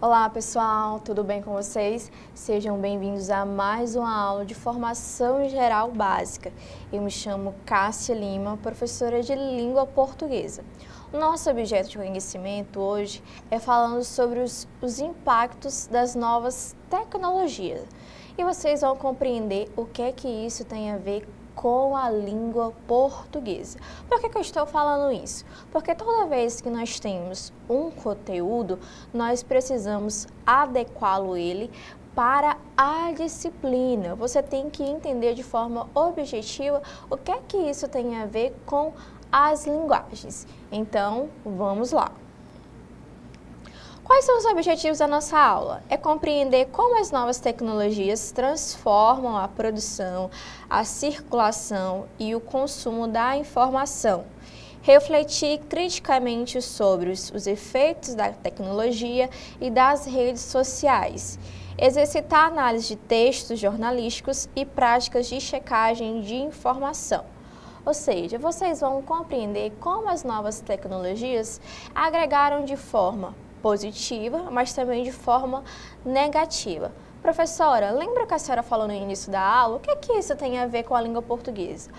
Olá pessoal, tudo bem com vocês? Sejam bem-vindos a mais uma aula de formação geral básica. Eu me chamo Cássia Lima, professora de língua portuguesa. O nosso objeto de conhecimento hoje é falando sobre os impactos das novas tecnologias. E vocês vão compreender o que é que isso tem a ver com a língua portuguesa. Por que eu estou falando isso? Porque toda vez que nós temos um conteúdo, nós precisamos adequá-lo ele para a disciplina. Você tem que entender de forma objetiva o que é que isso tem a ver com as linguagens. Então, vamos lá. Quais são os objetivos da nossa aula? É compreender como as novas tecnologias transformam a produção, a circulação e o consumo da informação. Refletir criticamente sobre os efeitos da tecnologia e das redes sociais. Exercitar análise de textos jornalísticos e práticas de checagem de informação. Ou seja, vocês vão compreender como as novas tecnologias agregaram de forma positiva, mas também de forma negativa. Professora, lembra que a senhora falou no início da aula? O que é que isso tem a ver com a língua portuguesa?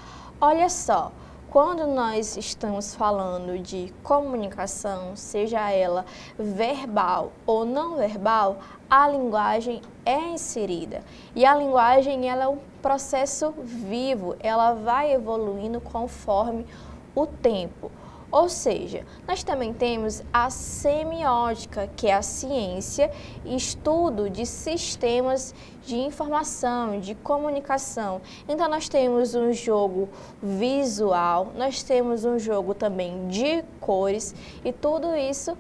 Olha só, quando nós estamos falando de comunicação, seja ela verbal ou não verbal, a linguagem é inserida. E a linguagem ela é um processo vivo, ela vai evoluindo conforme o tempo. Ou seja, nós também temos a semiótica, que é a ciência e estudo de sistemas de informação, de comunicação. Então, nós temos um jogo visual, nós temos um jogo também de cores e tudo isso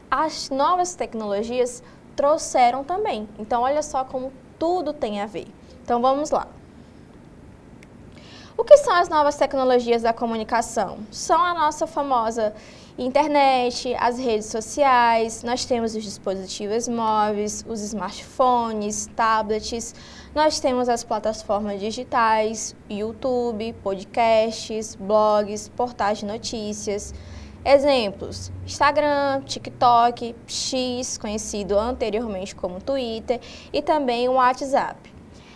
as novas tecnologias trouxeram também. Então, olha só como tudo tem a ver. Então, vamos lá. O que são as novas tecnologias da comunicação? São a nossa famosa internet, as redes sociais, nós temos os dispositivos móveis, os smartphones, tablets, nós temos as plataformas digitais, YouTube, podcasts, blogs, portais de notícias. Exemplos: Instagram, TikTok, X, conhecido anteriormente como Twitter, e também o WhatsApp.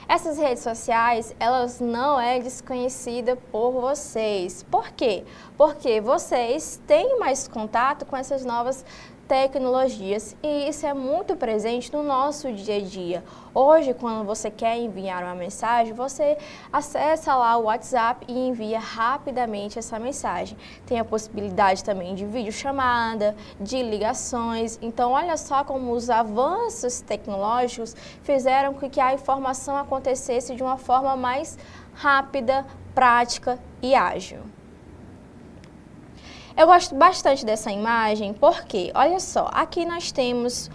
Essas redes sociais, elas não é desconhecida por vocês. Por quê? Porque vocês têm mais contato com essas novas tecnologias e isso é muito presente no nosso dia a dia. Hoje, quando você quer enviar uma mensagem, você acessa lá o WhatsApp e envia rapidamente essa mensagem. Tem a possibilidade também de videochamada, de ligações. Então, olha só como os avanços tecnológicos fizeram com que a informação acontecesse de uma forma mais rápida, prática e ágil. Eu gosto bastante dessa imagem porque, olha só, aqui nós temos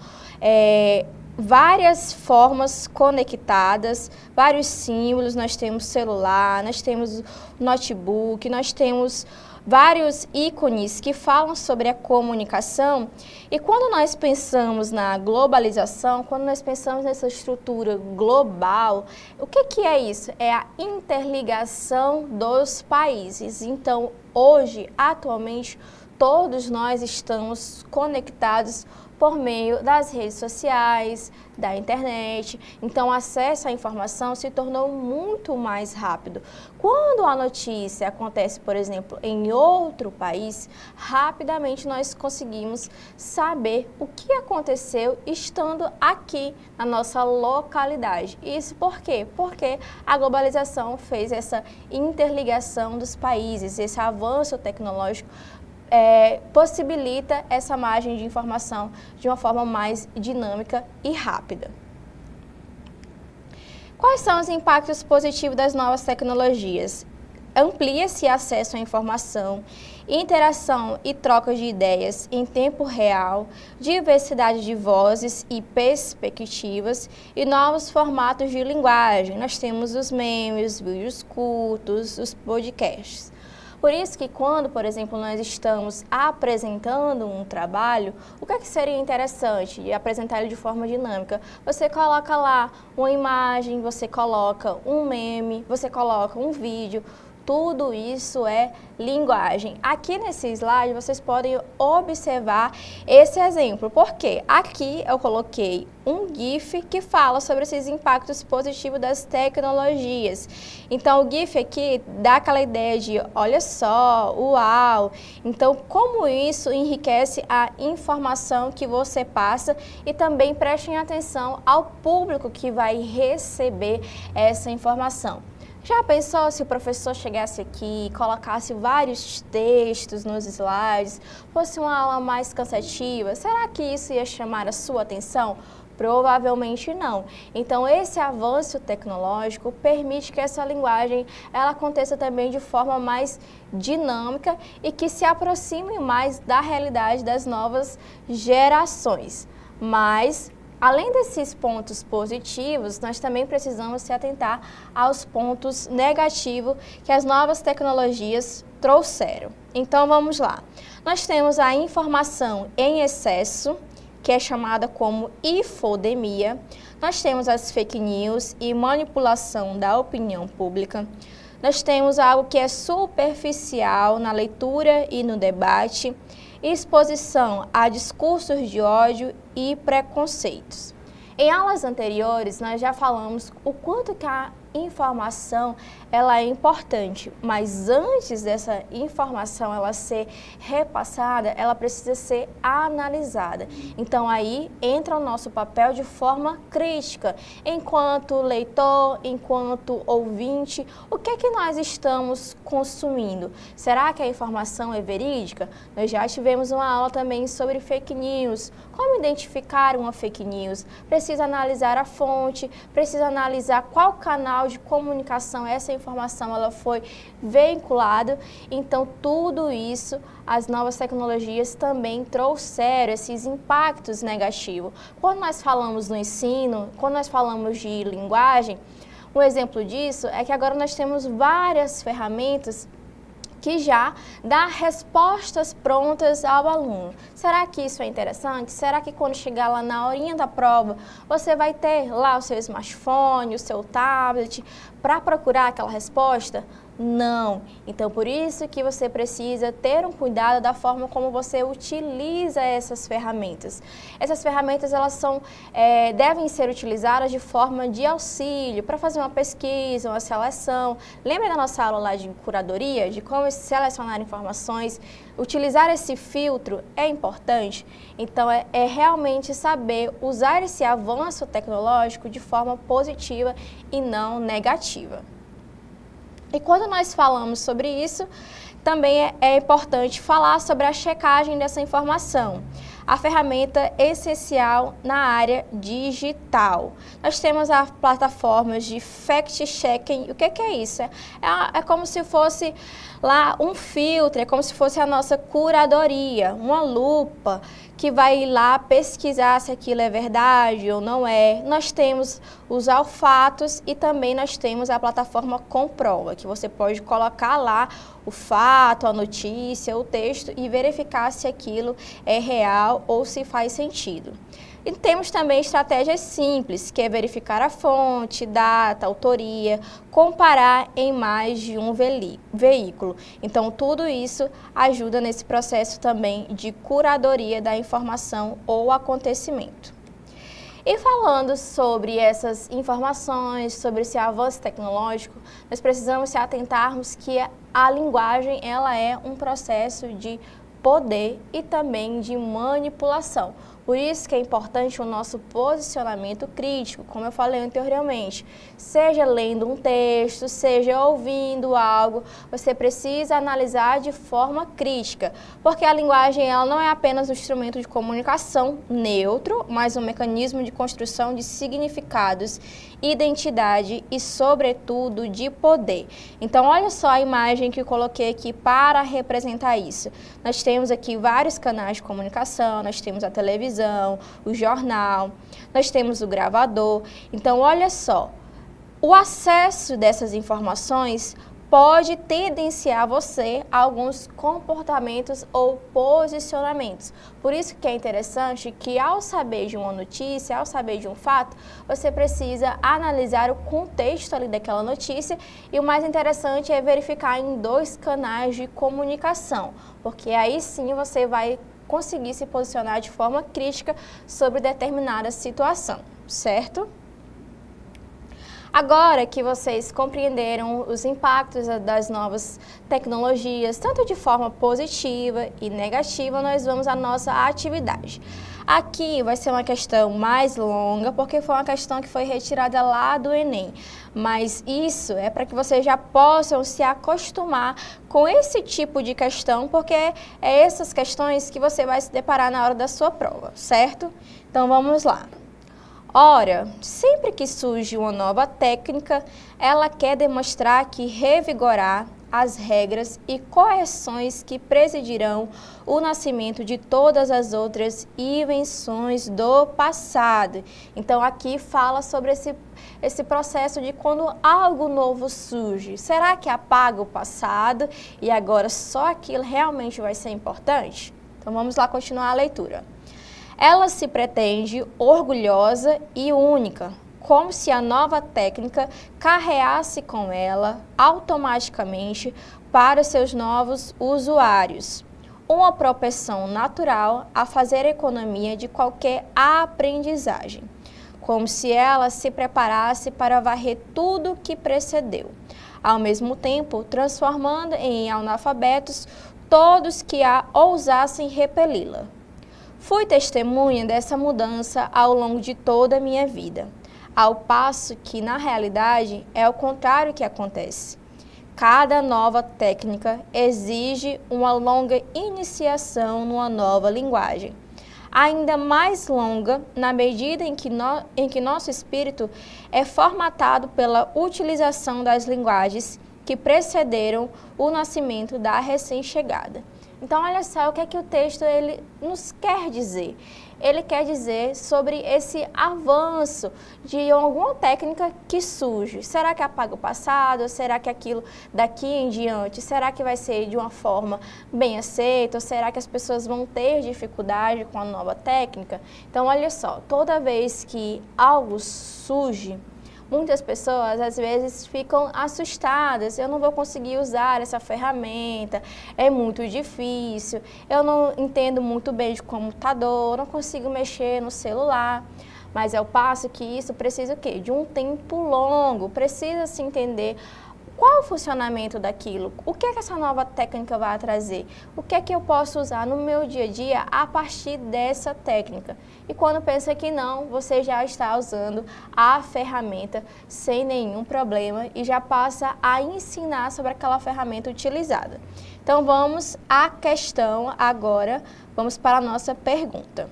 várias formas conectadas, vários símbolos, nós temos celular, nós temos notebook, nós temos vários ícones que falam sobre a comunicação. E quando nós pensamos na globalização, quando nós pensamos nessa estrutura global, o que é isso? É a interligação dos países. Então, hoje, atualmente, todos nós estamos conectados por meio das redes sociais, da internet. Então, o acesso à informação se tornou muito mais rápido. Quando a notícia acontece, por exemplo, em outro país, rapidamente nós conseguimos saber o que aconteceu estando aqui na nossa localidade. Isso por quê? Porque a globalização fez essa interligação dos países, esse avanço tecnológico possibilita essa margem de informação de uma forma mais dinâmica e rápida. Quais são os impactos positivos das novas tecnologias? Amplia-se acesso à informação, interação e troca de ideias em tempo real, diversidade de vozes e perspectivas e novos formatos de linguagem. Nós temos os memes, os vídeos curtos, os podcasts. Por isso que quando, por exemplo, nós estamos apresentando um trabalho, o que seria interessante de apresentar ele de forma dinâmica? Você coloca lá uma imagem, você coloca um meme, você coloca um vídeo, tudo isso é linguagem. Aqui nesse slide vocês podem observar esse exemplo, porque aqui eu coloquei um GIF que fala sobre esses impactos positivos das tecnologias. Então o GIF aqui dá aquela ideia de olha só, uau. Então como isso enriquece a informação que você passa e também prestem atenção ao público que vai receber essa informação. Já pensou se o professor chegasse aqui e colocasse vários textos nos slides, fosse uma aula mais cansativa? Será que isso ia chamar a sua atenção? Provavelmente não. Então esse avanço tecnológico permite que essa linguagem ela aconteça também de forma mais dinâmica e que se aproxime mais da realidade das novas gerações. Mas além desses pontos positivos, nós também precisamos se atentar aos pontos negativos que as novas tecnologias trouxeram. Então vamos lá. Nós temos a informação em excesso, que é chamada como infodemia. Nós temos as fake news e manipulação da opinião pública. Nós temos algo que é superficial na leitura e no debate, exposição a discursos de ódio e preconceitos. Em aulas anteriores, nós já falamos o quanto que a informação ela é importante, mas antes dessa informação ela ser repassada, ela precisa ser analisada. Então aí entra o nosso papel de forma crítica, enquanto leitor, enquanto ouvinte, o que é que nós estamos consumindo? Será que a informação é verídica? Nós já tivemos uma aula também sobre fake news. Como identificar uma fake news? Precisa analisar a fonte, precisa analisar qual canal de comunicação essa informação ela foi veiculada. Então tudo isso as novas tecnologias também trouxeram esses impactos negativos. Quando nós falamos no ensino, quando nós falamos de linguagem, um exemplo disso é que agora nós temos várias ferramentas que já dá respostas prontas ao aluno. Será que isso é interessante? Será que quando chegar lá na horinha da prova, você vai ter lá o seu smartphone, o seu tablet, para procurar aquela resposta? Não. Então, por isso que você precisa ter um cuidado da forma como você utiliza essas ferramentas. Essas ferramentas, elas devem ser utilizadas de forma de auxílio, para fazer uma pesquisa, uma seleção. Lembra da nossa aula lá de curadoria, de como selecionar informações? Utilizar esse filtro é importante. Então, é realmente saber usar esse avanço tecnológico de forma positiva e não negativa. E quando nós falamos sobre isso, também é importante falar sobre a checagem dessa informação. A ferramenta essencial na área digital. Nós temos as plataformas de fact-checking. O que é isso? É como se fosse lá um filtro, é como se fosse a nossa curadoria, uma lupa que vai lá pesquisar se aquilo é verdade ou não é. Nós temos os fatos e também nós temos a plataforma Comprova, que você pode colocar lá o fato, a notícia, o texto e verificar se aquilo é real ou se faz sentido. E temos também estratégias simples, que é verificar a fonte, data, autoria, comparar em mais de um veículo. Então, tudo isso ajuda nesse processo também de curadoria da informação ou acontecimento. E falando sobre essas informações, sobre esse avanço tecnológico, nós precisamos se atentarmos que a linguagem ela é um processo de poder e também de manipulação. Por isso que é importante o nosso posicionamento crítico, como eu falei anteriormente. Seja lendo um texto, seja ouvindo algo, você precisa analisar de forma crítica, porque a linguagem ela não é apenas um instrumento de comunicação neutro, mas um mecanismo de construção de significados, identidade e, sobretudo, de poder. Então, olha só a imagem que eu coloquei aqui para representar isso. Nós temos aqui vários canais de comunicação, nós temos a televisão, o jornal, nós temos o gravador. Então, olha só, o acesso dessas informações pode tendenciar você a alguns comportamentos ou posicionamentos. Por isso que é interessante que ao saber de uma notícia, ao saber de um fato, você precisa analisar o contexto ali daquela notícia e o mais interessante é verificar em 2 canais de comunicação, porque aí sim você vai conseguir se posicionar de forma crítica sobre determinada situação, certo? Agora que vocês compreenderam os impactos das novas tecnologias, tanto de forma positiva e negativa, nós vamos à nossa atividade. Aqui vai ser uma questão mais longa, porque foi uma questão que foi retirada lá do Enem. Mas isso é para que vocês já possam se acostumar com esse tipo de questão, porque é essas questões que você vai se deparar na hora da sua prova, certo? Então vamos lá. Ora, sempre que surge uma nova técnica, ela quer demonstrar que revigorar as regras e correções que presidirão o nascimento de todas as outras invenções do passado. Então, aqui fala sobre esse processo de quando algo novo surge. Será que apaga o passado e agora só aquilo realmente vai ser importante? Então, vamos lá continuar a leitura. Ela se pretende orgulhosa e única, como se a nova técnica carreasse com ela automaticamente para seus novos usuários uma propensão natural a fazer economia de qualquer aprendizagem, como se ela se preparasse para varrer tudo que precedeu, ao mesmo tempo transformando em analfabetos todos que a ousassem repeli-la. Fui testemunha dessa mudança ao longo de toda a minha vida, ao passo que, na realidade, é o contrário que acontece. Cada nova técnica exige uma longa iniciação numa nova linguagem, ainda mais longa na medida em que nosso espírito é formatado pela utilização das linguagens que precederam o nascimento da recém-chegada. Então, olha só o que é que o texto ele nos quer dizer. Ele quer dizer sobre esse avanço de alguma técnica que surge. Será que apaga o passado? Será que aquilo daqui em diante, será que vai ser de uma forma bem aceita? Ou será que as pessoas vão ter dificuldade com a nova técnica? Então, olha só, toda vez que algo surge, muitas pessoas, às vezes, ficam assustadas. Eu não vou conseguir usar essa ferramenta, é muito difícil, eu não entendo muito bem de computador, não consigo mexer no celular. Mas é o passo que isso precisa o quê? De um tempo longo, precisa se entender qual o funcionamento daquilo, o que é que essa nova técnica vai trazer, o que é que eu posso usar no meu dia a dia a partir dessa técnica. E quando pensa que não, você já está usando a ferramenta sem nenhum problema e já passa a ensinar sobre aquela ferramenta utilizada. Então vamos à questão agora, vamos para a nossa pergunta.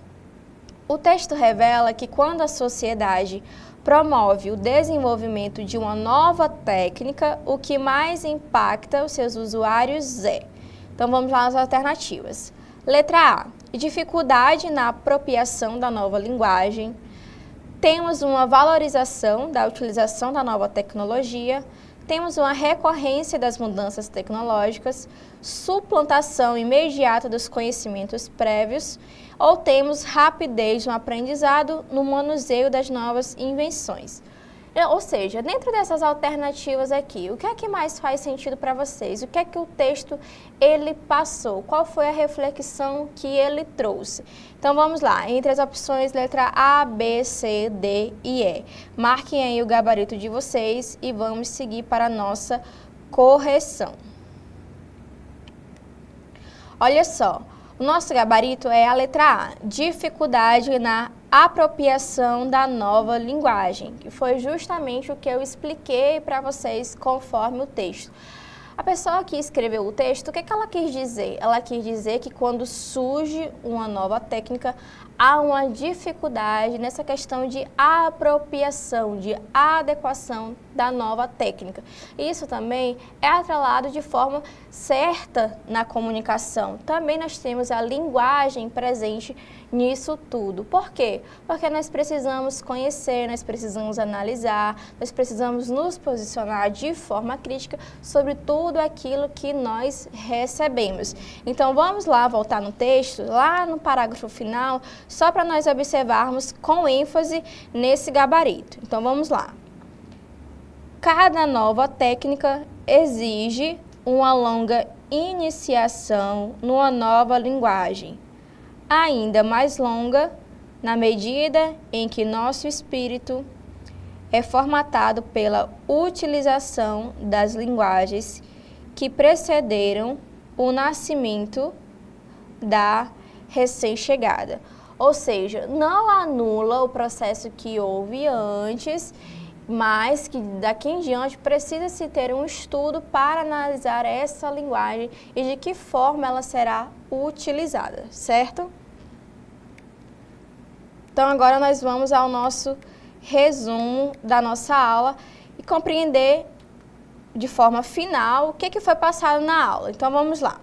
O texto revela que quando a sociedade promove o desenvolvimento de uma nova técnica, o que mais impacta os seus usuários é. Então vamos lá nas alternativas. Letra A, dificuldade na apropriação da nova linguagem. Temos uma valorização da utilização da nova tecnologia. Temos uma recorrência das mudanças tecnológicas, suplantação imediata dos conhecimentos prévios, ou temos rapidez no aprendizado no manuseio das novas invenções. Ou seja, dentro dessas alternativas aqui, o que é que mais faz sentido para vocês? O que é que o texto ele passou? Qual foi a reflexão que ele trouxe? Então vamos lá, entre as opções letra A, B, C, D e E. Marquem aí o gabarito de vocês e vamos seguir para a nossa correção. Olha só, o nosso gabarito é a letra A, dificuldade na apropriação da nova linguagem, que foi justamente o que eu expliquei para vocês conforme o texto. A pessoa que escreveu o texto, o que ela quis dizer? Ela quis dizer que quando surge uma nova técnica, há uma dificuldade nessa questão de apropriação, de adequação da nova técnica. Isso também é atrelado de forma certa na comunicação. Também nós temos a linguagem presente nisso tudo. Por quê? Porque nós precisamos conhecer, nós precisamos analisar, nós precisamos nos posicionar de forma crítica sobre tudo aquilo que nós recebemos. Então vamos lá voltar no texto, lá no parágrafo final, só para nós observarmos com ênfase nesse gabarito. Então vamos lá. Cada nova técnica exige uma longa iniciação numa nova linguagem, ainda mais longa na medida em que nosso espírito é formatado pela utilização das linguagens que precederam o nascimento da recém-chegada. Ou seja, não anula o processo que houve antes, mas que daqui em diante precisa-se ter um estudo para analisar essa linguagem e de que forma ela será utilizada, certo? Então agora nós vamos ao nosso resumo da nossa aula e compreender de forma final o que foi passado na aula. Então vamos lá.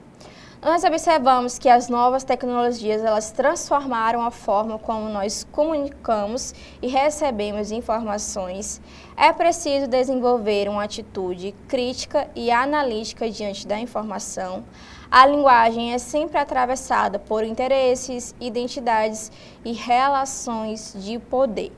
Nós observamos que as novas tecnologias, elas transformaram a forma como nós comunicamos e recebemos informações. É preciso desenvolver uma atitude crítica e analítica diante da informação. A linguagem é sempre atravessada por interesses, identidades e relações de poder.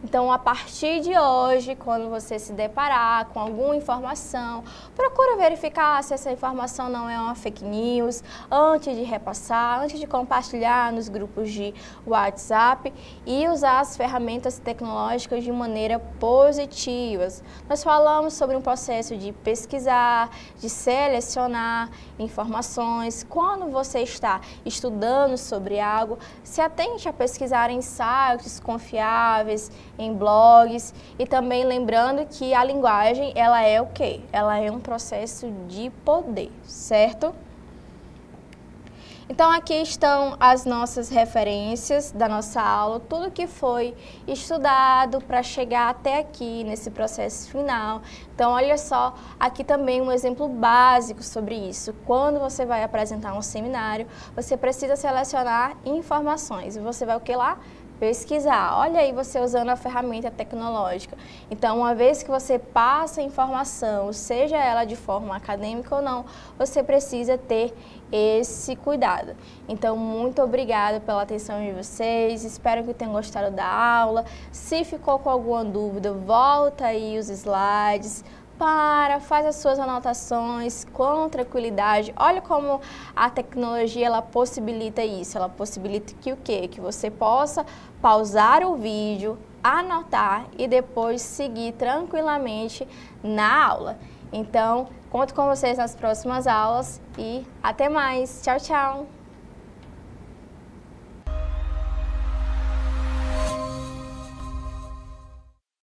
Então, a partir de hoje, quando você se deparar com alguma informação, procura verificar se essa informação não é uma fake news, antes de repassar, antes de compartilhar nos grupos de WhatsApp e usar as ferramentas tecnológicas de maneira positiva. Nós falamos sobre um processo de pesquisar, de selecionar informações. Quando você está estudando sobre algo, se atente a pesquisar em sites confiáveis, em blogs, e também lembrando que a linguagem, ela é o quê? Ela é um processo de poder, certo? Então aqui estão as nossas referências da nossa aula, tudo que foi estudado para chegar até aqui nesse processo final. Então olha só, aqui também um exemplo básico sobre isso. Quando você vai apresentar um seminário, você precisa selecionar informações. E você vai o que lá? Pesquisar. Olha aí você usando a ferramenta tecnológica. Então, uma vez que você passa a informação, seja ela de forma acadêmica ou não, você precisa ter esse cuidado. Então, muito obrigada pela atenção de vocês, espero que tenham gostado da aula. Se ficou com alguma dúvida, volta aí os slides, faz as suas anotações com tranquilidade. Olha como a tecnologia, ela possibilita isso, ela possibilita que o quê? Que você possa pausar o vídeo, anotar e depois seguir tranquilamente na aula. Então, conto com vocês nas próximas aulas e até mais. Tchau, tchau!